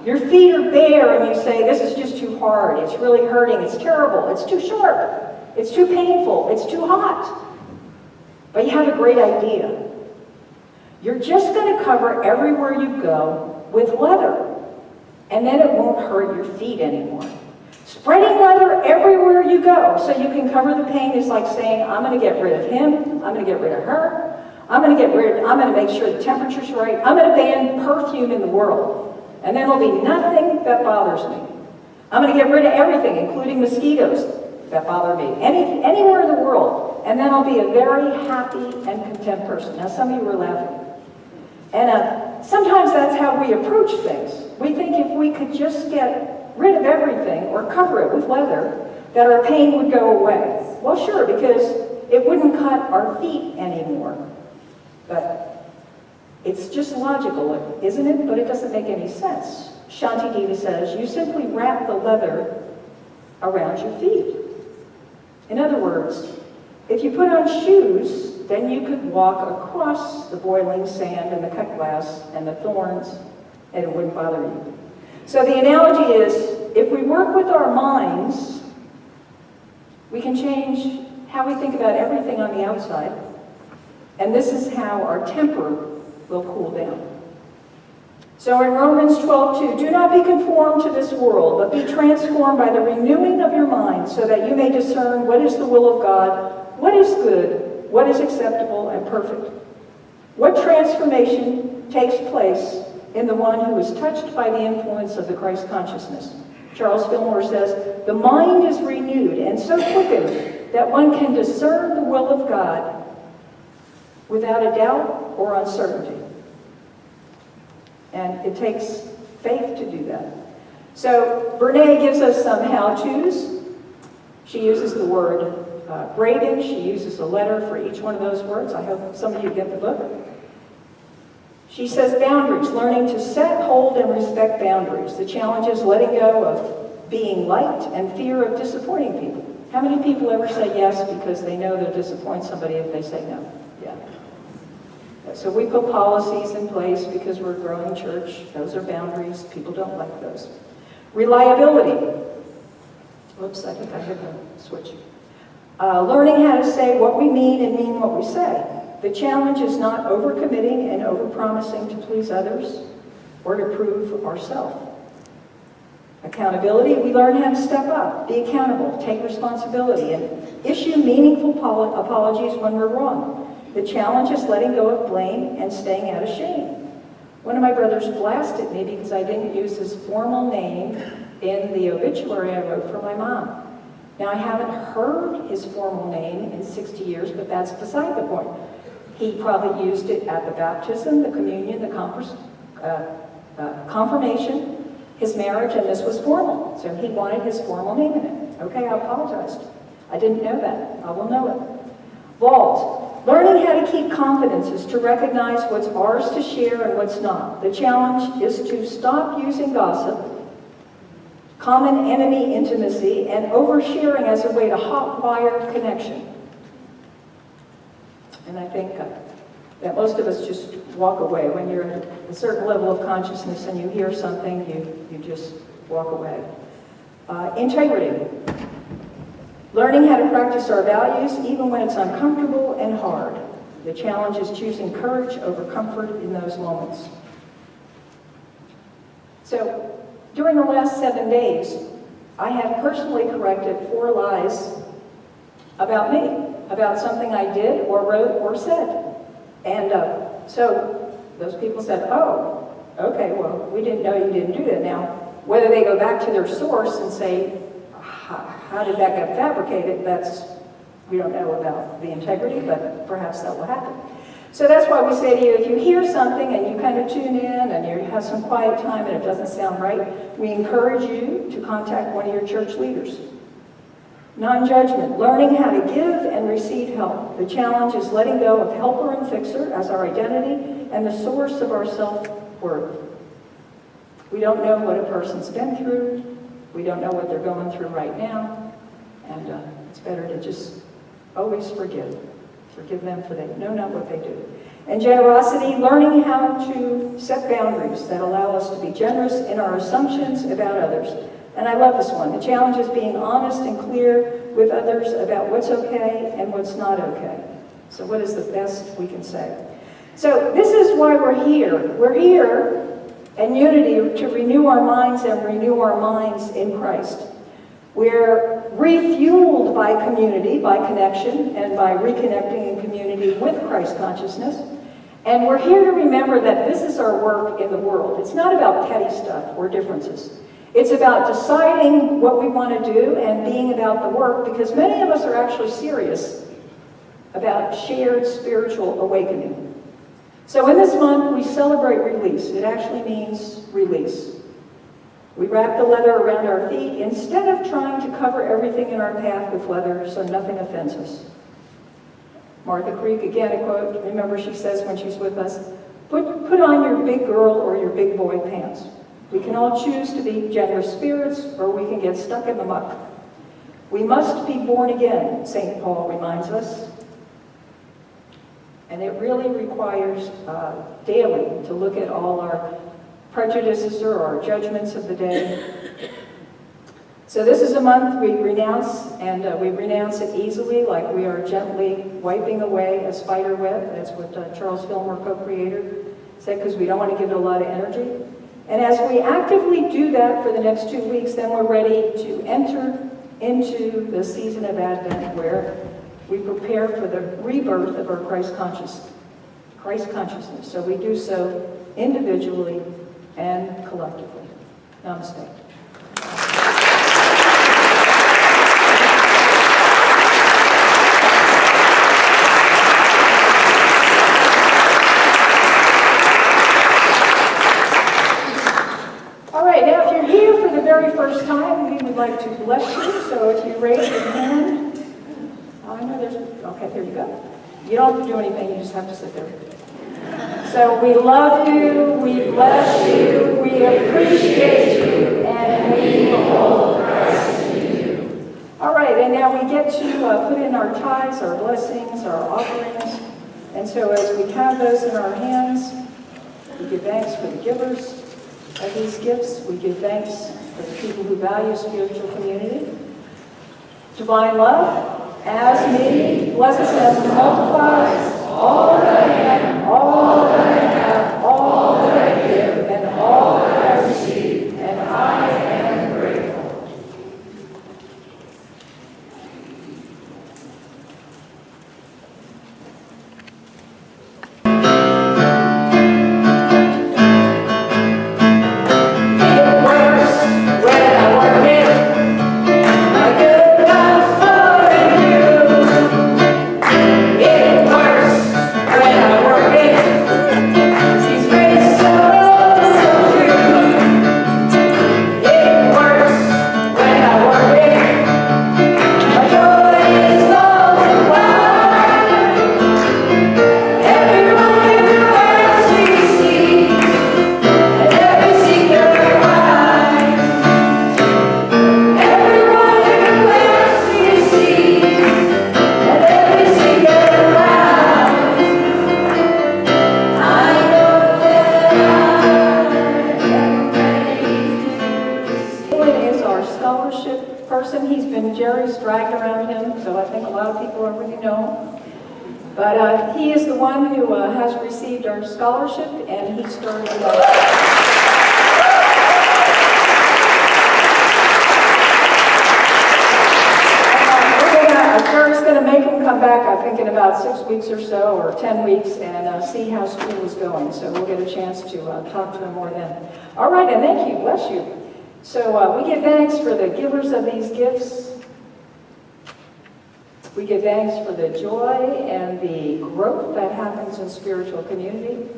Your feet are bare and you say, this is just too hard, it's really hurting, it's terrible, it's too sharp, it's too painful, it's too hot. But you have a great idea. You're just going to cover everywhere you go with leather, and then it won't hurt your feet anymore. Spreading leather everywhere you go so you can cover the pain is like saying, I'm going to get rid of him, I'm going to get rid of her, I'm going to make sure the temperature's right, I'm going to ban perfume in the world, and then there'll be nothing that bothers me. I'm going to get rid of everything, including mosquitoes that bother me, anywhere in the world, and then I'll be a very happy and content person. Now, some of you were laughing. And sometimes that's how we approach things. We think if we could just get rid of everything or cover it with leather, that our pain would go away. Well, sure, because it wouldn't cut our feet anymore. But it's just logical, isn't it? But it doesn't make any sense. Shantideva says, you simply wrap the leather around your feet. In other words, if you put on shoes, then you could walk across the boiling sand and the cut glass and the thorns, and it wouldn't bother you. So the analogy is, if we work with our minds, we can change how we think about everything on the outside, and this is how our temper will cool down. So in Romans 12:2, do not be conformed to this world, but be transformed by the renewing of your mind, so that you may discern what is the will of God, what is good, what is acceptable and perfect. What transformation takes place in the one who is touched by the influence of the Christ consciousness? Charles Fillmore says, the mind is renewed and so quickened that one can discern the will of God without a doubt or uncertainty. And it takes faith to do that. So Brene gives us some how-tos. She uses the word grading. She uses a letter for each one of those words. I hope some of you get the book. She says boundaries, learning to set, hold, and respect boundaries. The challenge is letting go of being liked and fear of disappointing people. How many people ever say yes because they know they'll disappoint somebody if they say no? Yeah. So we put policies in place because we're a growing church. Those are boundaries. People don't like those. Reliability. Whoops, I think I hit the switch. Learning how to say what we mean and mean what we say. The challenge is not overcommitting and overpromising to please others or to prove ourselves. Accountability, we learn how to step up, be accountable, take responsibility, and issue meaningful apologies when we're wrong. The challenge is letting go of blame and staying out of shame. One of my brothers blasted me because I didn't use his formal name in the obituary I wrote for my mom. Now, I haven't heard his formal name in 60 years, but that's beside the point. He probably used it at the baptism, the communion, the confirmation, his marriage, and this was formal. So he wanted his formal name in it. Okay, I apologized. I didn't know that. I will know it. Vault. Learning how to keep confidence is to recognize what's ours to share and what's not. The challenge is to stop using gossip, common enemy intimacy, and oversharing as a way to hotwire connection. And I think that most of us just walk away. When you're at a certain level of consciousness and you hear something, you just walk away. Integrity. Learning how to practice our values even when it's uncomfortable and hard. The challenge is choosing courage over comfort in those moments. So, during the last 7 days, I have personally corrected 4 lies about me, about something I did or wrote or said. And so those people said, oh, okay, well, we didn't know you didn't do that. Now, whether they go back to their source and say, how did that get fabricated? We don't know about the integrity, but perhaps that will happen. So that's why we say to you, if you hear something and you kind of tune in and you have some quiet time and it doesn't sound right, we encourage you to contact one of your church leaders. Non-judgment, learning how to give and receive help. The challenge is letting go of helper and fixer as our identity and the source of our self-worth. We don't know what a person's been through. We don't know what they're going through right now. And it's better to just always forgive. Forgive them for they know not what they do. And generosity, learning how to set boundaries that allow us to be generous in our assumptions about others. And I love this one. The challenge is being honest and clear with others about what's okay and what's not okay. So what is the best we can say? So this is why we're here. We're here in unity to renew our minds and renew our minds in Christ. We're refueled by community, by connection, and by reconnecting in community with Christ consciousness. And we're here to remember that this is our work in the world. It's not about petty stuff or differences. It's about deciding what we want to do and being about the work, because many of us are actually serious about shared spiritual awakening. So in this month, we celebrate release. It actually means release. We wrap the leather around our feet instead of trying to cover everything in our path with leather so nothing offends us. Martha Creek, again a quote, remember she says when she's with us, put on your big girl or your big boy pants. We can all choose to be generous spirits, or we can get stuck in the muck. We must be born again, St. Paul reminds us. And it really requires daily to look at all our prejudices or our judgments of the day. So this is a month we renounce, and we renounce it easily, like we are gently wiping away a spider web. That's what Charles Fillmore, co-creator, said, because we don't want to give it a lot of energy. And as we actively do that for the next 2 weeks, then we're ready to enter into the season of Advent, where we prepare for the rebirth of our Christ consciousness. So we do so individually and collectively. Namaste. All right, now if you're here for the very first time, we would like to bless you. So if you raise your hand, I know there's, okay, there you go. You don't have to do anything, you just have to sit there. So we love you, we bless you, we appreciate you, and we behold Christ in you. All right, and now we get to put in our tithes, our blessings, our offerings. And so as we have those in our hands, we give thanks for the givers of these gifts. We give thanks for the people who value spiritual community. Divine love, as me, blesses and multiplies all that I am, all that I have, all that I give, and all that I receive, and I am grateful. Jerry's dragged around him, so I think a lot of people already know him. But he is the one who has received our scholarship, and he started Jerry's going to make him come back, I think, in about 6 weeks or so, or 10 weeks, and see how school is going. So we'll get a chance to talk to him more then. All right, and thank you. Bless you. So we give thanks for the givers of these gifts. We give thanks for the joy and the growth that happens in spiritual community.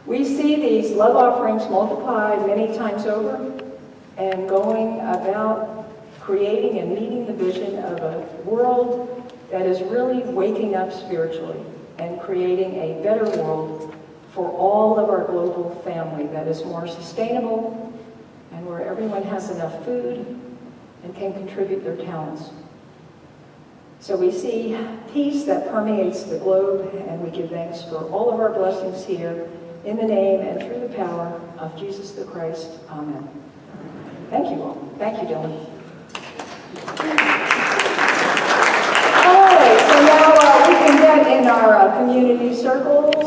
We see these love offerings multiplied many times over and going about creating and meeting the vision of a world that is really waking up spiritually and creating a better world for all of our global family that is more sustainable and where everyone has enough food and can contribute their talents. So we see peace that permeates the globe, and we give thanks for all of our blessings here in the name and through the power of Jesus the Christ. Amen. Thank you all. Thank you, Dylan. All right, so now we can get in our community circles